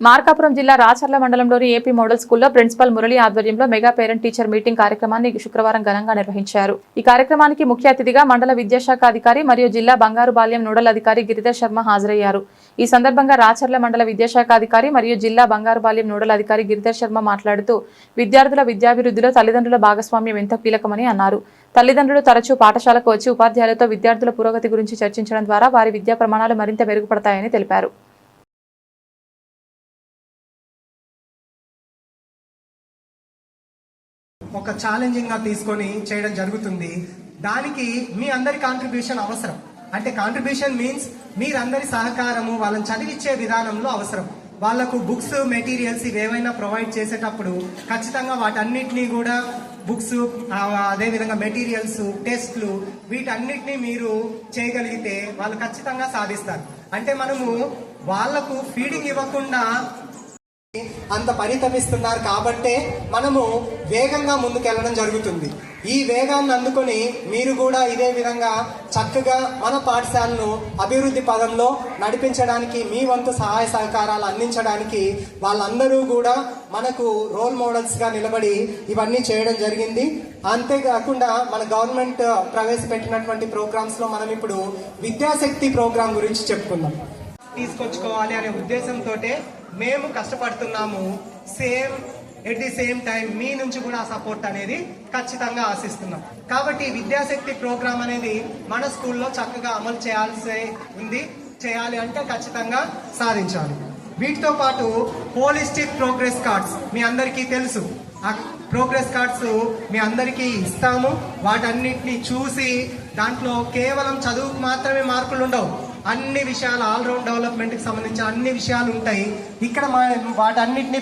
మార్కాపురం జిల్లా రాచర్ల మండలంలోని AP model స్కూల్లో ప్రిన్సిపల్ మురళి ఆధ్వర్యంలో మెగా పేరెంట్ టీచర్ మీటింగ్ కార్యక్రమాన్ని శుక్రవారం ఘనంగా నిర్వహించారు. ఈ కార్యక్రమానికి ముఖ్య అతిథిగా మండల విద్యాశాఖ అధికారి మరియు జిల్లా బంగారు బాల్యం నోడల్ అధికారి గిరిధర్ శర్మ హాజరయ్యారు. ఈ సందర్భంగా రాచర్ల మండల విద్యాశాఖ అధికారి మరియు జిల్లా బంగారు బాల్యం నోడల్ అధికారి గిరిధర్ శర్మ మాట్లాడుతూ విద్యార్థుల విద్యాభివృద్ధిలో తల్లిదండ్రుల భాగస్వామ్యం ఎంతో కీలకమని అన్నారు. తల్లిదండ్రులు తరచూ పాఠశాలకు వచ్చి ఉపాధ్యాయులతో విద్యార్థుల పురోగతి గురించి చర్చించడం ద్వారా వారి విద్యా ప్రమాణాలు మరింత మెరుగుపడతాయని తెలిపారు. ఒక ఛాలెంజింగ్ గా తీసుకొని చేయడం జరుగుతుంది. దానికి మీ అందరి కాంట్రిబ్యూషన్ అవసరం. అంటే కాంట్రిబ్యూషన్ మీన్స్ మీరందరి సహకారము వాళ్ళని చదివించే విధానంలో అవసరం. వాళ్లకు బుక్స్ మెటీరియల్స్ ఇవేవైనా ప్రొవైడ్ చేసేటప్పుడు ఖచ్చితంగా వాటన్నిటినీ కూడా బుక్స్ అదేవిధంగా మెటీరియల్స్ టెస్ట్లు వీటన్నిటినీ మీరు చేయగలిగితే వాళ్ళు ఖచ్చితంగా సాధిస్తారు. అంటే మనము వాళ్లకు ఫీడింగ్ ఇవ్వకుండా అంత పరితపిస్తున్నారు కాబట్టే మనము వేగంగా ముందుకెళ్లడం జరుగుతుంది. ఈ వేగాన్ని అందుకొని మీరు కూడా ఇదే విధంగా చక్కగా మన పాఠశాలను అభివృద్ధి పదంలో నడిపించడానికి మీ వంతు సహాయ సహకారాలు అందించడానికి వాళ్ళందరూ కూడా మనకు రోల్ మోడల్స్ గా నిలబడి ఇవన్నీ చేయడం జరిగింది. అంతేకాకుండా మన గవర్నమెంట్ ప్రవేశపెట్టినటువంటి ప్రోగ్రామ్స్ లో మనం ఇప్పుడు విద్యాశక్తి ప్రోగ్రాం గురించి చెప్పుకుందాం. తీసుకొచ్చుకోవాలి అనే ఉద్దేశంతో మేము కష్టపడుతున్నాము. ఎట్ ది సేమ్ టైం మీ నుంచి కూడా సపోర్ట్ అనేది ఖచ్చితంగా ఆశిస్తున్నాం. కాబట్టి విద్యాశక్తి ప్రోగ్రాం అనేది మన స్కూల్లో చక్కగా అమలు చేయాలి అంటే ఖచ్చితంగా సాధించాలి. వీటితో పాటు హోలిస్టిక్ ప్రోగ్రెస్ కార్డ్స్ మీ అందరికీ తెలుసు. ఆ ప్రోగ్రెస్ కార్డ్స్ మీ అందరికీ ఇస్తాము. వాటన్నిటిని చూసి దాంట్లో కేవలం చదువుకు మాత్రమే మార్కులు ఉండవు. అన్ని విషయాలు ఆల్రౌండ్ డెవలప్మెంట్ కి సంబంధించిన అన్ని విషయాలు ఉంటాయి. ఇక్కడ వాటన్నిటిని